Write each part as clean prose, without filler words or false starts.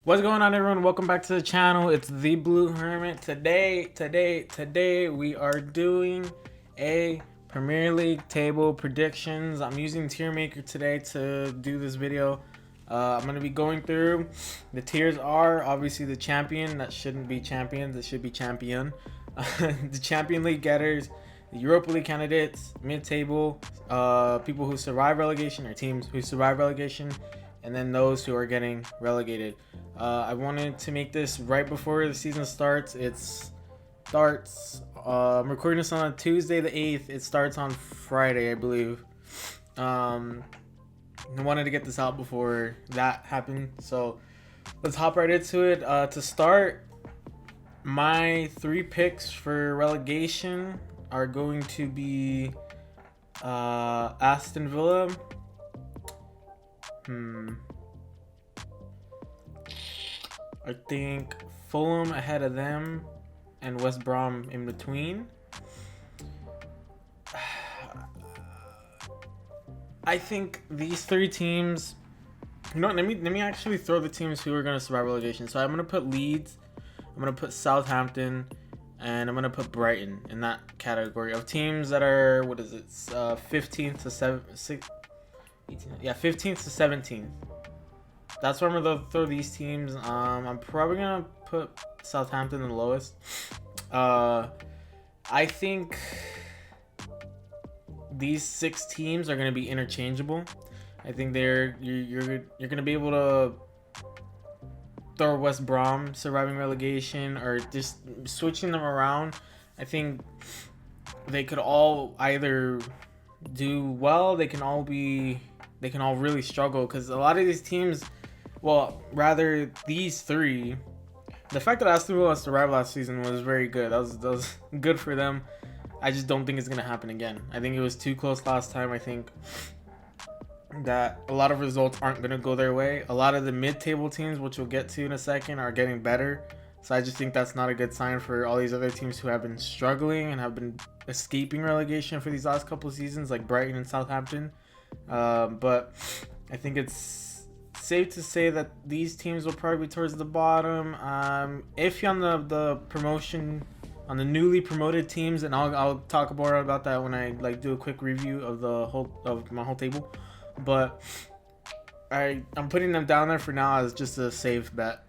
What's going on, everyone? Welcome back to the channel. It's the Blue Hermit. Today we are doing a Premier League table predictions. I'm using Tier Maker today to do this video. I'm going to be going through the tiers. Are obviously the champion. That shouldn't be champions, that should be champion. The Champion League getters, the Europa League candidates, mid-table, people who survive relegation, or teams who survive relegation, and then those who are getting relegated. I wanted to make this right before the season starts. I'm recording this on Tuesday the 8th. It starts on Friday, I believe. I wanted to get this out before that happened. So let's hop right into it. To start, my 3 picks for relegation are going to be Aston Villa. I think Fulham ahead of them and West Brom in between. I think these 3 teams, let me actually throw the teams who are going to survive relegation. So I'm going to put Leeds, I'm going to put Southampton, and I'm going to put Brighton in that category of teams that are, 15th to 17th. That's where I'm gonna throw these teams. I'm probably gonna put Southampton in the lowest. I think these 6 teams are gonna be interchangeable. I think you're gonna be able to throw West Brom surviving relegation or just switching them around. I think they could all either do well. They can all really struggle, because a lot of these teams. Well, rather these 3. The fact that Aston Villa survived last season was very good. That was good for them. I just don't think it's gonna happen again. I think it was too close last time. I think that a lot of results aren't gonna go their way. A lot of the mid-table teams, which we'll get to in a second, are getting better. So I just think that's not a good sign for all these other teams who have been struggling and have been escaping relegation for these last couple of seasons, like Brighton and Southampton. But I think it's safe to say that these teams will probably be towards the bottom. If you're on the promotion, on the newly promoted teams, and I'll talk more about that when I do a quick review of my whole table. But I'm putting them down there for now as just a safe bet,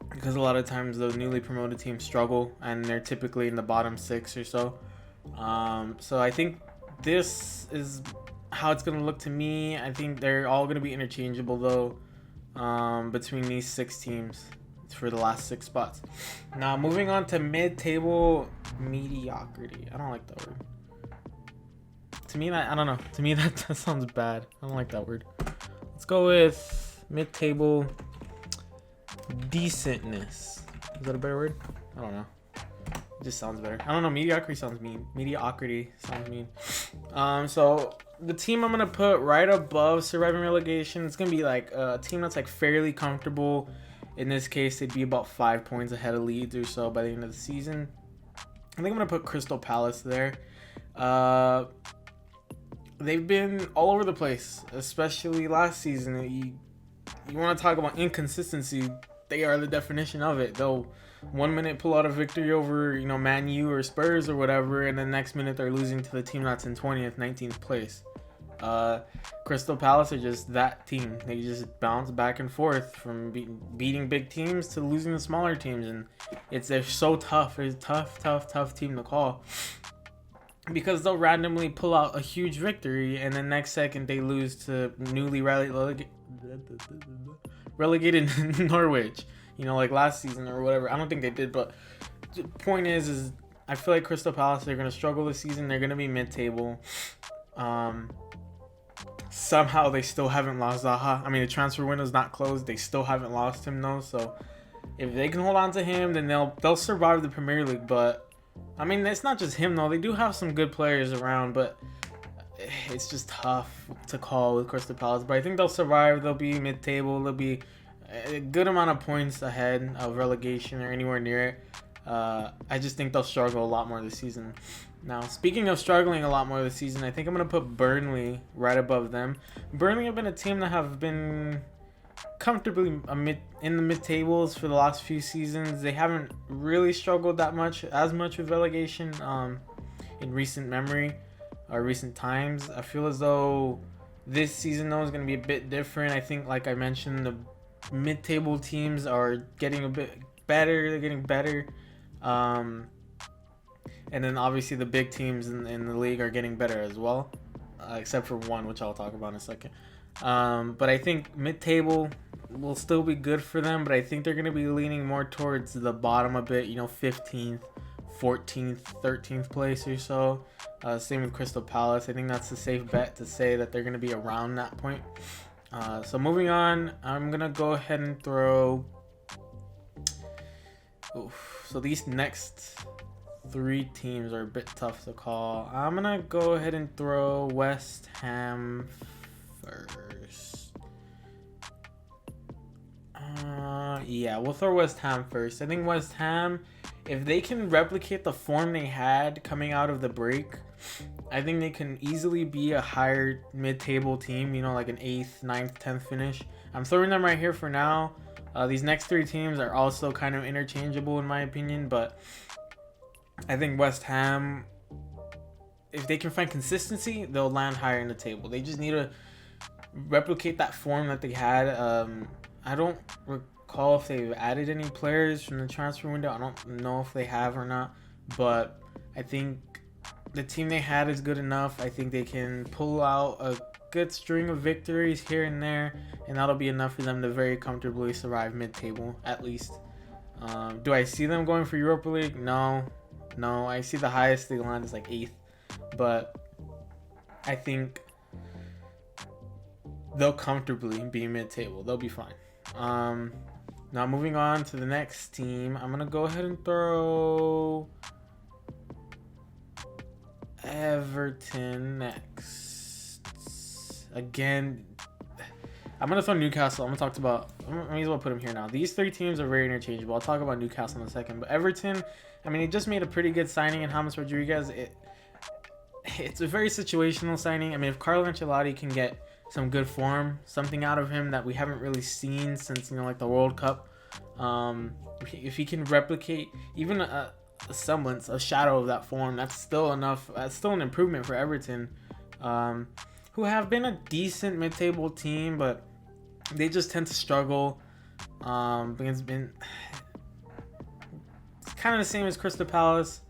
because a lot of times the newly promoted teams struggle and they're typically in the bottom 6 or so. So I think this is how it's going to look to me. I think they're all going to be interchangeable, though, between these 6 teams for the last 6 spots. Now, moving on to mid-table mediocrity. I don't like that word. To me, I don't know. To me, that sounds bad. I don't like that word. Let's go with mid-table decentness. Is that a better word? I don't know. It just sounds better. I don't know. Mediocrity sounds mean. So the team I'm gonna put right above surviving relegation, it's gonna be like a team that's fairly comfortable. In this case, they'd be about 5 points ahead of Leeds or so by the end of the season. I think I'm gonna put Crystal Palace there. They've been all over the place, especially last season. You want to talk about inconsistency? They are the definition of it. They'll 1 minute pull out a victory over, Man U or Spurs or whatever, and the next minute they're losing to the team that's in 20th, 19th place. Crystal Palace are just that team. They just bounce back and forth from beating big teams to losing the smaller teams, and they're so tough. It's a tough team to call, because they'll randomly pull out a huge victory and then next second they lose to newly relegated Norwich, like last season or whatever. I don't think they did, but the point is I feel like Crystal Palace are going to struggle this season. They're going to be mid-table. Somehow they still haven't lost Zaha. I mean, the transfer window's not closed. They still haven't lost him, though. So if they can hold on to him, then they'll survive the Premier League. But I mean, it's not just him, though. They do have some good players around, but it's just tough to call with Crystal Palace. But I think they'll survive. They'll be mid-table. They'll be a good amount of points ahead of relegation or anywhere near it. I just think they'll struggle a lot more this season. Now, speaking of struggling a lot more this season, I think I'm going to put Burnley right above them. Burnley have been a team that have been comfortably in the mid tables for the last few seasons. They haven't really struggled as much with relegation in recent memory or recent times. I feel as though this season though is going to be a bit different. I think, like I mentioned, the mid table teams are getting a bit better. They're getting better. And then obviously the big teams in the league are getting better as well, except for one, which I'll talk about in a second. But I think mid-table will still be good for them, but I think they're going to be leaning more towards the bottom a bit, 15th, 14th, 13th place or so. Same with Crystal Palace. I think that's a safe bet to say that they're going to be around that point. So moving on, I'm going to go ahead and throw... So these next 3 teams are a bit tough to call. I'm going to go ahead and throw West Ham first. Yeah, we'll throw West Ham first. I think West Ham, if they can replicate the form they had coming out of the break, I think they can easily be a higher mid-table team, like an 8th, 9th, 10th finish. I'm throwing them right here for now. These next 3 teams are also kind of interchangeable in my opinion, but I think West Ham, if they can find consistency, they'll land higher in the table. They just need to replicate that form that they had. I don't recall if they've added any players from the transfer window. I don't know if they have or not, but I think the team they had is good enough. I think they can pull out a good string of victories here and there, and that'll be enough for them to very comfortably survive mid-table, at least. Do I see them going for Europa League? No. I see the highest they land is like 8th, but I think they'll comfortably be mid-table. They'll be fine. Now moving on to the next team, I'm gonna go ahead and throw Everton next. Again, I'm gonna throw Newcastle. I may as well put them here now. These 3 teams are very interchangeable. I'll talk about Newcastle in a second, but Everton, he just made a pretty good signing in James Rodriguez. It's a very situational signing. If Carlo Ancelotti can get some good form, something out of him that we haven't really seen since like the World Cup, if he can replicate even a semblance, a shadow of that form, that's still enough. That's still an improvement for Everton, who have been a decent mid-table team, but they just tend to struggle. It's kind of the same as Crystal Palace.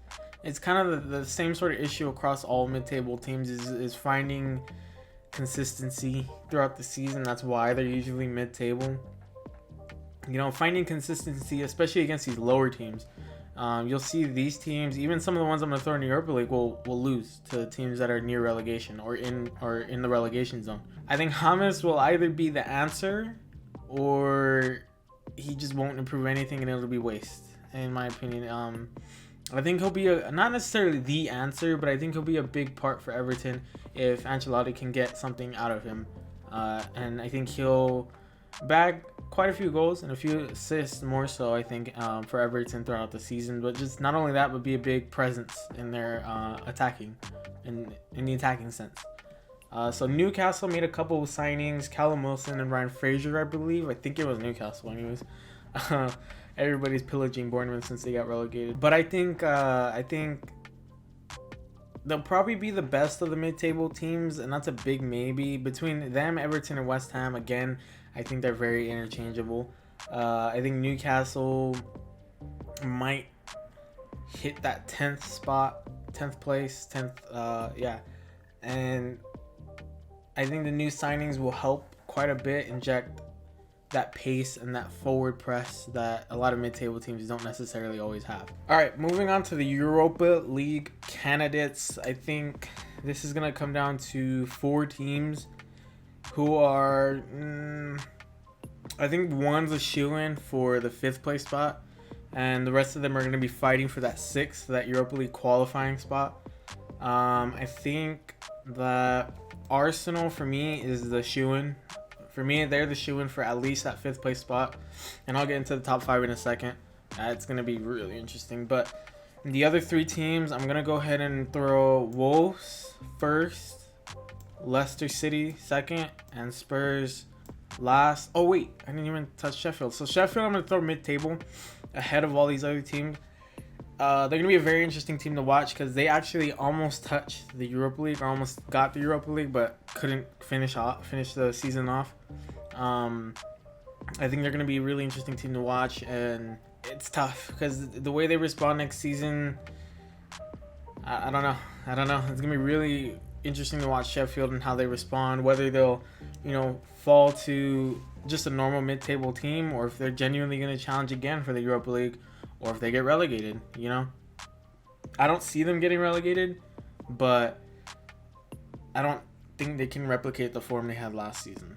It's kind of the same sort of issue across all mid-table teams is finding consistency throughout the season. That's why they're usually mid-table. Finding consistency, especially against these lower teams. You'll see these teams, even some of the ones I'm going to throw in the Europa League, will lose to teams that are near relegation or in the relegation zone. I think James will either be the answer or he just won't improve anything and it'll be waste, in my opinion. I think he'll be not necessarily the answer, but I think he'll be a big part for Everton if Ancelotti can get something out of him. And I think he'll bag quite a few goals and a few assists more so, I think, for Everton throughout the season. But just not only that, but be a big presence in their attacking, in the attacking sense. So Newcastle made a couple of signings, Callum Wilson and Ryan Fraser, I believe. I think it was Newcastle anyways. Everybody's pillaging Bournemouth since they got relegated. But I think they'll probably be the best of the mid-table teams, and that's a big maybe. Between them, Everton, and West Ham, again, I think they're very interchangeable. I think Newcastle might hit that 10th spot, 10th place, 10th, yeah. And I think the new signings will help quite a bit inject that pace and that forward press that a lot of mid-table teams don't necessarily always have. All right, moving on to the Europa League candidates. I think this is going to come down to 4 teams who are, I think one's a shoo-in for the 5th place spot, and the rest of them are going to be fighting for that 6th, that Europa League qualifying spot. I think that Arsenal, for me, is the shoo-in. For me, they're the shoo-in for at least that 5th place spot. And I'll get into the top 5 in a second. It's going to be really interesting. But the other 3 teams, I'm going to go ahead and throw Wolves first, Leicester City second, and Spurs Oh wait, I didn't even touch Sheffield. So Sheffield, I'm gonna throw mid-table ahead of all these other teams. They're gonna be a very interesting team to watch because they actually almost touched the Europa League, or almost got the Europa League, but couldn't finish the season off. I think they're gonna be a really interesting team to watch, and it's tough because the way they respond next season, I don't know. It's gonna be really interesting to watch Sheffield and how they respond, whether they'll, fall to just a normal mid-table team, or if they're genuinely gonna challenge again for the Europa League, or if they get relegated. I don't see them getting relegated, but I don't think they can replicate the form they had last season.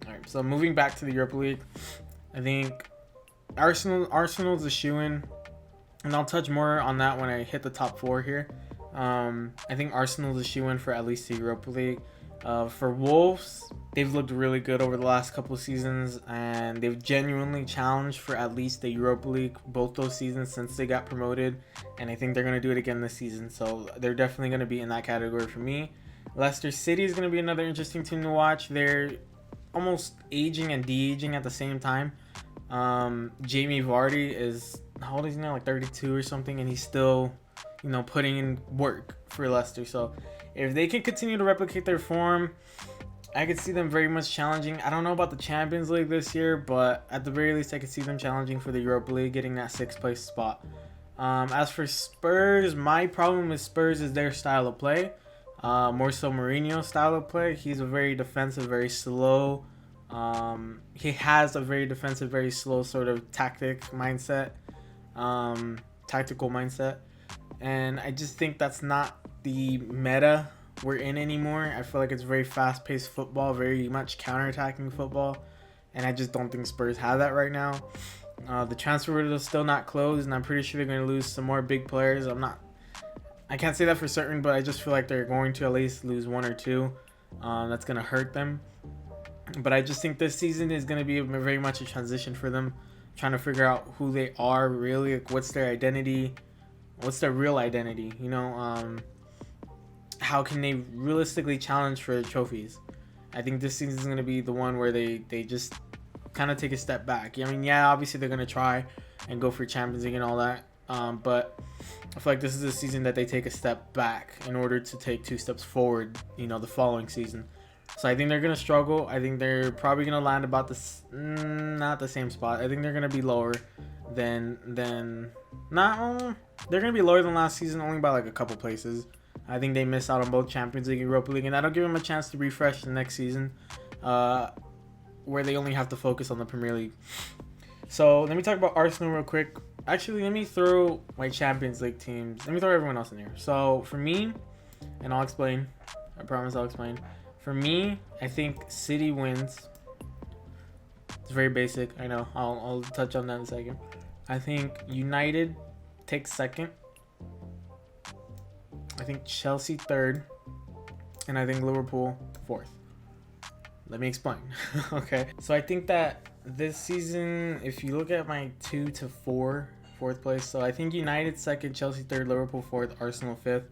All right, so moving back to the Europa League, I think Arsenal's a shoo-in, and I'll touch more on that when I hit the top four here. I think Arsenal's a shoo-in for at least the Europa League. For Wolves, they've looked really good over the last couple of seasons, and they've genuinely challenged for at least the Europa League both those seasons since they got promoted, and I think they're going to do it again this season, so they're definitely going to be in that category for me. Leicester City is going to be another interesting team to watch. They're almost aging and de-aging at the same time. Jamie Vardy is, how old is he now, like 32 or something, and he's still putting in work for Leicester. So if they can continue to replicate their form, I could see them very much challenging. I don't know about the Champions League this year, but at the very least I could see them challenging for the Europa League, getting that 6th place spot. As for Spurs, my problem with Spurs is their style of play. More so Mourinho's style of play. He's a very defensive, very slow. He has a very defensive, very slow sort of tactical mindset. And I just think that's not the meta we're in anymore. I feel like it's very fast-paced football, very much counterattacking football, and I just don't think Spurs have that right now. The transfer window is still not closed, and I'm pretty sure they're going to lose some more big players. I can't say that for certain, but I just feel like they're going to at least lose one or two. That's going to hurt them. But I just think this season is going to be very much a transition for them, trying to figure out who they are really, like what's their identity, what's their real identity, how can they realistically challenge for the trophies. I think this season is going to be the one where they just kind of take a step back. Obviously they're going to try and go for Champions League and all that, but I feel like this is a season that they take a step back in order to take 2 steps forward, the following season. So I think they're going to struggle. I think they're probably going to land about not the same spot. I think they're going to be lower than they're going to be lower than last season, only by like a couple places. I think they missed out on both Champions League and Europa League, and that'll give them a chance to refresh the next season, where they only have to focus on the Premier League. So let me talk about Arsenal real quick. Actually, let me throw my Champions League teams. Let me throw everyone else in here. So for me, and I'll explain. I promise I'll explain. For me, I think City wins. It's very basic. I know. I'll touch on that in a second. I think United takes 2nd. I think Chelsea 3rd. And I think Liverpool 4th. Let me explain. Okay. So I think that this season, if you look at my 2 to 4, 4th place. So I think United 2nd, Chelsea 3rd, Liverpool 4th, Arsenal 5th.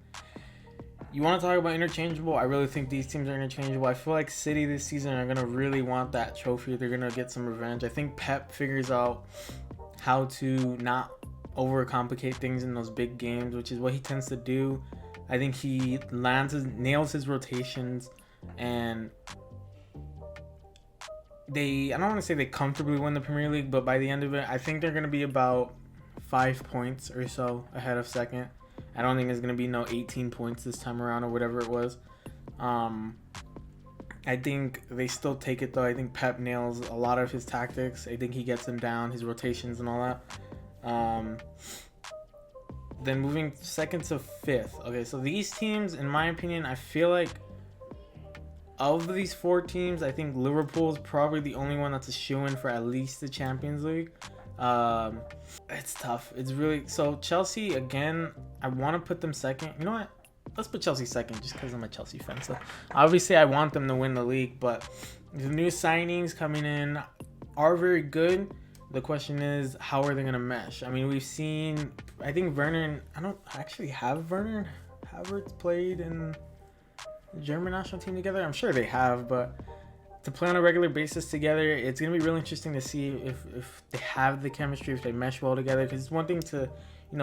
You want to talk about interchangeable? I really think these teams are interchangeable. I feel like City this season are going to really want that trophy. They're going to get some revenge. I think Pep figures out how to not overcomplicate things in those big games, which is what he tends to do. I think he nails his rotations, and I don't want to say they comfortably win the Premier League, but by the end of it, I think they're going to be about 5 points or so ahead of 2nd. I don't think it's going to be no 18 points this time around or whatever it was. I think they still take it, though. I think Pep nails a lot of his tactics. I think he gets them down, his rotations and all that. Then moving 2nd to 5th. Okay, so these teams, in my opinion, I feel like of these 4 teams, I think Liverpool is probably the only one that's a shoo-in for at least the Champions League. It's tough. It's really... So Chelsea, again, I want to put them 2nd. You know what? Let's put Chelsea 2nd just because I'm a Chelsea fan. So obviously I want them to win the league, but the new signings coming in are very good. The question is, how are they going to mesh? I mean, we've seen... I think Werner... I don't actually have Werner Havertz played in the German national team together. I'm sure they have, but to play on a regular basis together. It's gonna be really interesting to see if they have the chemistry, if they mesh well together. Because it's one thing to,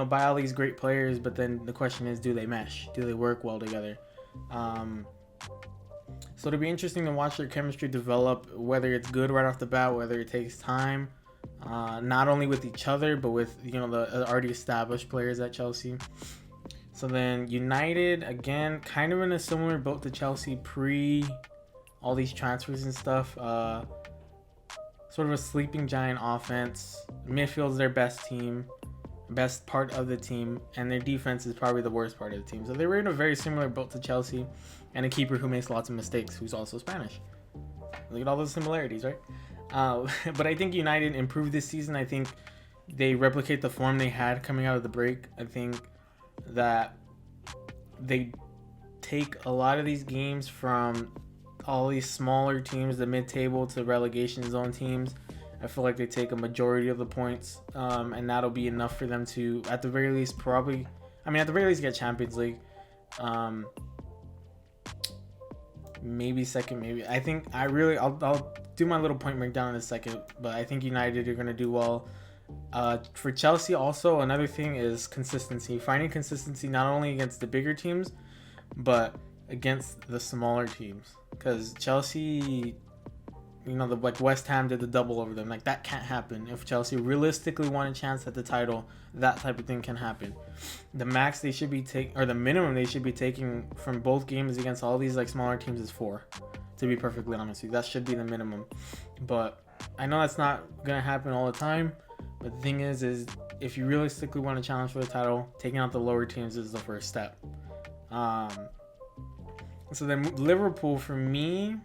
buy all these great players, but then the question is, do they mesh? Do they work well together? So it'll be interesting to watch their chemistry develop, whether it's good right off the bat, whether it takes time, not only with each other, but with, the already established players at Chelsea. So then United, again, kind of in a similar boat to Chelsea pre all these transfers and stuff. Sort of a sleeping giant offense. Midfield's their best part of the team, and their defense is probably the worst part of the team. So they were in a very similar boat to Chelsea, and a keeper who makes lots of mistakes, who's also Spanish. Look at all those similarities, right? But I think United improved this season. I think they replicate the form they had coming out of the break. I think that they take a lot of these games from all these smaller teams, the mid-table to relegation zone teams. I feel like they take a majority of the points, and that'll be enough for them to, at the very least, get Champions League. Maybe second, maybe. I think I'll do my little point breakdown in a second, but I think United are going to do well. For Chelsea, also, another thing is consistency. Finding consistency not only against the bigger teams, but against the smaller teams. Because Chelsea, like West Ham did the double over them. Like, that can't happen. If Chelsea realistically want a chance at the title, that type of thing can happen. The max they should be the minimum they should be taking from both games against all these like smaller teams is 4. To be perfectly honest with you, that should be the minimum. But I know that's not gonna happen all the time. But the thing is if you realistically want to challenge for the title, taking out the lower teams is the first step. So then Liverpool, for me,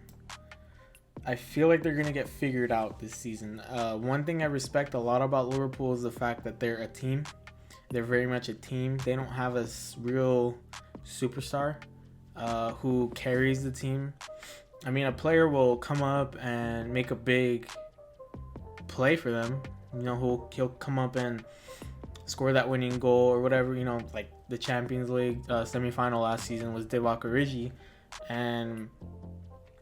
I feel like they're going to get figured out this season. One thing I respect a lot about Liverpool is the fact that they're a team. They're very much a team. They don't have a real superstar who carries the team. I mean, a player will come up and make a big play for them. He'll come up and score that winning goal or whatever. Like the Champions League semifinal last season was Divock Origi. And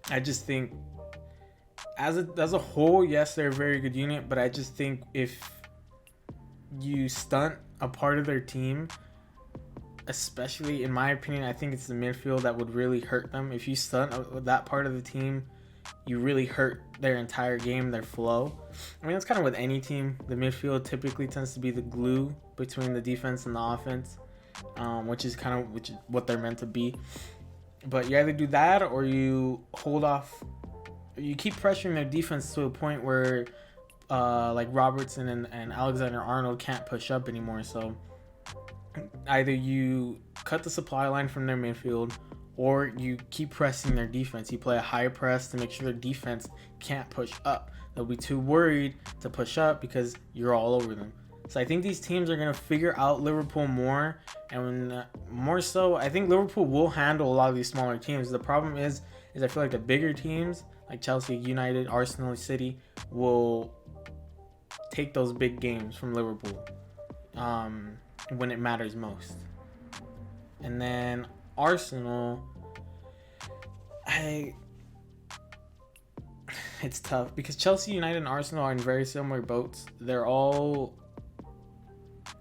I just think as a whole, yes, they're a very good unit, but I just think if you stunt a part of their team, especially in my opinion, I think it's the midfield that would really hurt them. If you stunt that part of the team, you really hurt their entire game, their flow. I mean, that's kind of with any team. The midfield typically tends to be the glue between the defense and the offense, which is what they're meant to be. But you either do that or you hold off. You keep pressuring their defense to a point where like Robertson and Alexander-Arnold can't push up anymore. So either you cut the supply line from their midfield or you keep pressing their defense. You play a high press to make sure their defense can't push up. They'll be too worried to push up because you're all over them. So I think these teams are going to figure out Liverpool more, and more so, I think Liverpool will handle a lot of these smaller teams. The problem is I feel like the bigger teams, like Chelsea, United, Arsenal, City, will take those big games from Liverpool when it matters most. And then Arsenal, it's tough because Chelsea, United, and Arsenal are in very similar boats. They're all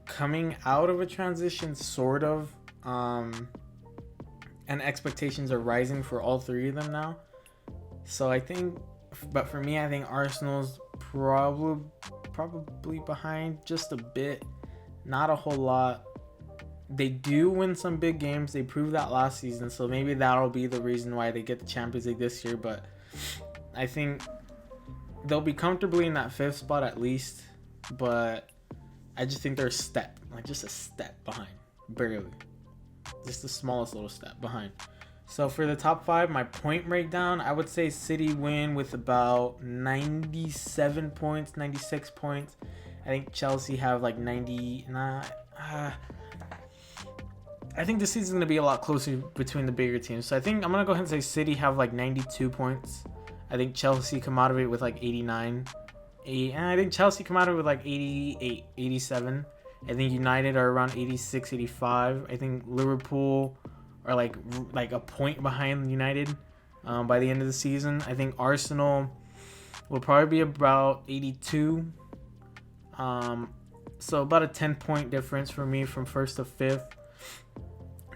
coming out of a transition, sort of, and expectations are rising for all three of them now. So I think, but for me, I think Arsenal's probably behind just a bit, not a whole lot. They do win some big games. They proved that last season, so maybe that'll be the reason why they get the Champions League this year. But I think they'll be comfortably in that 5th spot at least. But I just think they're a step behind, barely, just the smallest little step behind. So for the top 5, my point breakdown, I would say City win with about 97 points, 96 points. I think Chelsea have like 90. I think this season's going to be a lot closer between the bigger teams. So I think I'm going to go ahead and say City have like 92 points. I think Chelsea come out of it with like 89. And I think Chelsea come out of it with like 88, 87. I think United are around 86, 85. I think Liverpool are like a point behind United. by the end of the season. I think Arsenal will probably be about 82. So about a 10-point difference for me from first to fifth.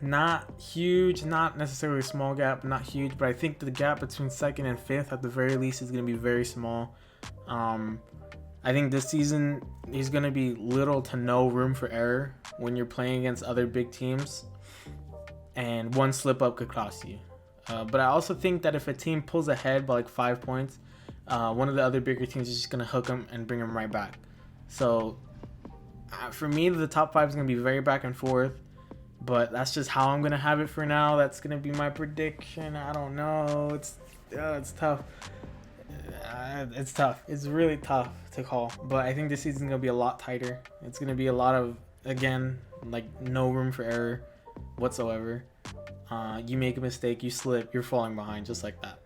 Not huge, not necessarily a small gap, not huge, but I think the gap between second and fifth at the very least is going to be very small. I think this season is going to be little to no room for error when you're playing against other big teams, and one slip up could cost you. But I also think that if a team pulls ahead by like 5 points, one of the other bigger teams is just going to hook them and bring them right back. So for me, the top 5 is going to be very back and forth. But that's just how I'm going to have it for now. That's going to be my prediction. I don't know. It's tough. It's tough. It's really tough to call. But I think this season's going to be a lot tighter. It's going to be a lot of, again, like no room for error whatsoever. You make a mistake, you slip, you're falling behind just like that.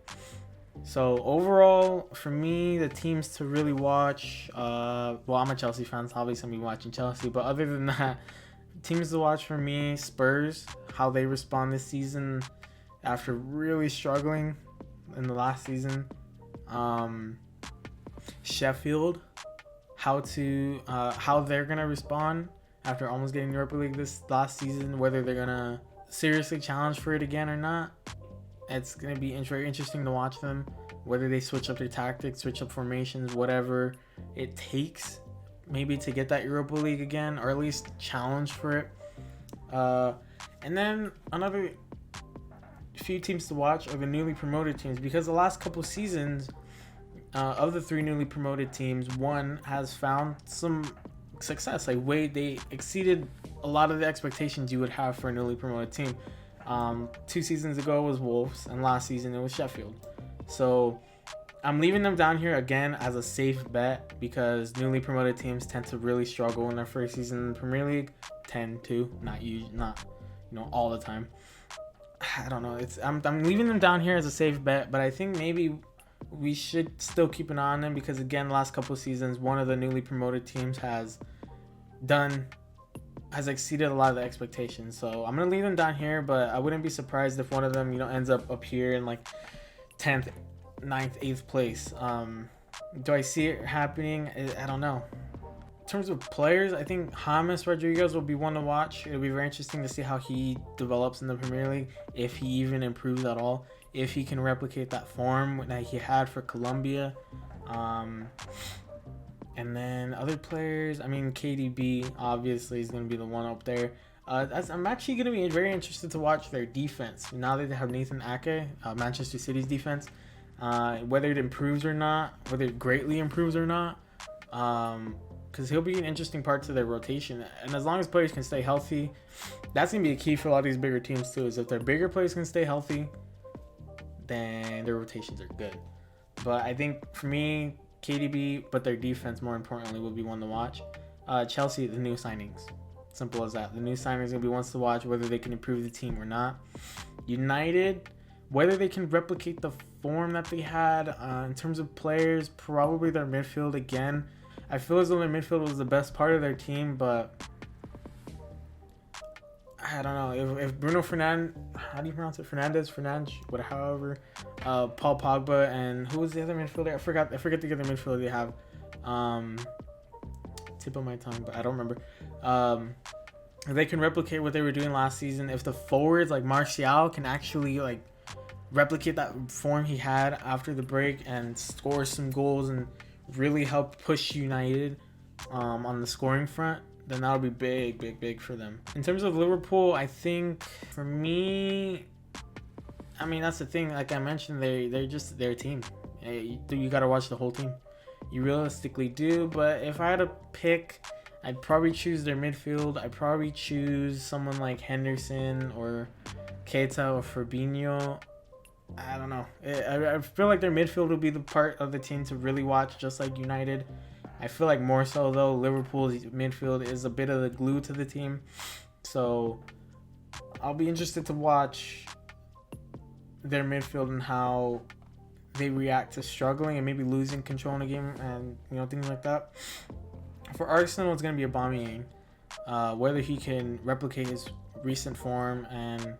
So overall, for me, the teams to really watch, well, I'm a Chelsea fan, so obviously I'm going to be watching Chelsea. But other than that, teams to watch for me, Spurs, how they respond this season after really struggling in the last season. Sheffield, how they're going to respond after almost getting Europa League this last season, whether they're going to seriously challenge for it again or not. It's going to be very interesting to watch them, whether they switch up their tactics, switch up formations, whatever it takes maybe to get that Europa League again, or at least challenge for it. And then another few teams to watch are the newly promoted teams, because the last couple seasons of the 3 newly promoted teams, one has found some success. Like they exceeded a lot of the expectations you would have for a newly promoted team. 2 seasons ago was Wolves, and last season it was Sheffield. So I'm leaving them down here again as a safe bet, because newly promoted teams tend to really struggle in their first season in the Premier League. Tend to, not all the time. I don't know. I'm leaving them down here as a safe bet, but I think maybe we should still keep an eye on them, because again, last couple of seasons, one of the newly promoted teams has exceeded a lot of the expectations. So I'm gonna leave them down here, but I wouldn't be surprised if one of them ends up here in like 10th, 9th, 8th place. Do I see it happening? I don't know. In terms of players, I think James Rodriguez will be one to watch. It'll be very interesting to see how he develops in the Premier League, if he even improves at all, if he can replicate that form that he had for Colombia. And then other players, I mean, KDB obviously is going to be the one up there. I'm actually going to be very interested to watch their defense now that they have Nathan Ake, Manchester City's defense. Whether it improves or not, whether it greatly improves or not, because he'll be an interesting part to their rotation. And as long as players can stay healthy, that's going to be a key for a lot of these bigger teams too, is if their bigger players can stay healthy, then their rotations are good. But I think for me, KDB, but their defense more importantly will be one to watch. Chelsea, the new signings. Simple as that. The new signings are going to be ones to watch, whether they can improve the team or not. United, whether they can replicate the form that they had in terms of players, probably their midfield again. I feel as though their midfield was the best part of their team, but I don't know. If Bruno Fernandes, how do you pronounce it? Fernandes, however. Paul Pogba, and who was the other midfielder? I forgot the other midfielder they have. Tip of my tongue, but I don't remember. If they can replicate what they were doing last season, if the forwards like Martial can actually like replicate that form he had after the break and score some goals and really help push United on the scoring front, then that'll be big for them. In terms of Liverpool, I think for me, I mean, that's the thing. Like I mentioned, they're just their team. You got to watch the whole team. You realistically do. But if I had to pick, I'd probably choose their midfield. I'd probably choose someone like Henderson or Keita or Fabinho. I don't know. I feel like their midfield will be the part of the team to really watch, just like United. I feel like more so, though, Liverpool's midfield is a bit of the glue to the team. So I'll be interested to watch their midfield and how they react to struggling and maybe losing control in a game and, things like that. For Arsenal, it's going to be Aubameyang. Whether he can replicate his recent form and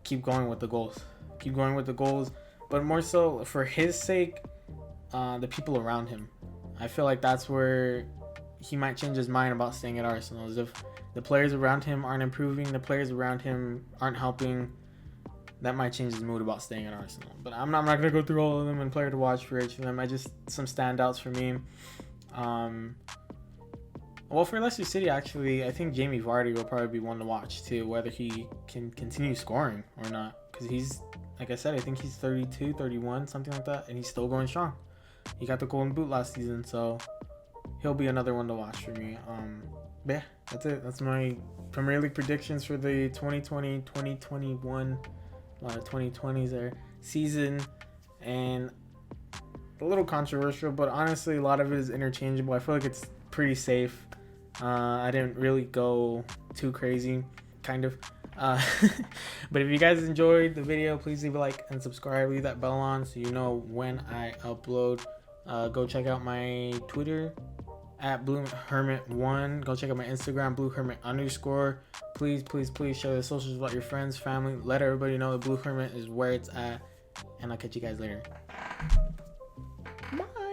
keep going with the goals. keep going with the goals, but more so for his sake, the people around him. I feel like that's where he might change his mind about staying at Arsenal. Is if the players around him aren't improving, the players around him aren't helping, that might change his mood about staying at Arsenal. But I'm not going to go through all of them and player to watch for each of them. Some standouts for me. Well, for Leicester City, actually, I think Jamie Vardy will probably be one to watch too, whether he can continue scoring or not. Because he's, like I said, I think he's 32, 31, something like that, and he's still going strong. He got the Golden Boot last season, so he'll be another one to watch for me. But yeah, that's it. That's my Premier League predictions for the 2020, 2021, a lot of 2020s there, season. And a little controversial, but honestly, a lot of it is interchangeable. I feel like it's pretty safe. I didn't really go too crazy, kind of. But if you guys enjoyed the video, please leave a like and subscribe. Leave that bell on so you know when I upload. Go check out my Twitter at BlueHermit1. Go check out my Instagram, BlueHermit_. Please share the socials with your friends, family. Let everybody know that Blue Hermit is where it's at. And I'll catch you guys later. Bye.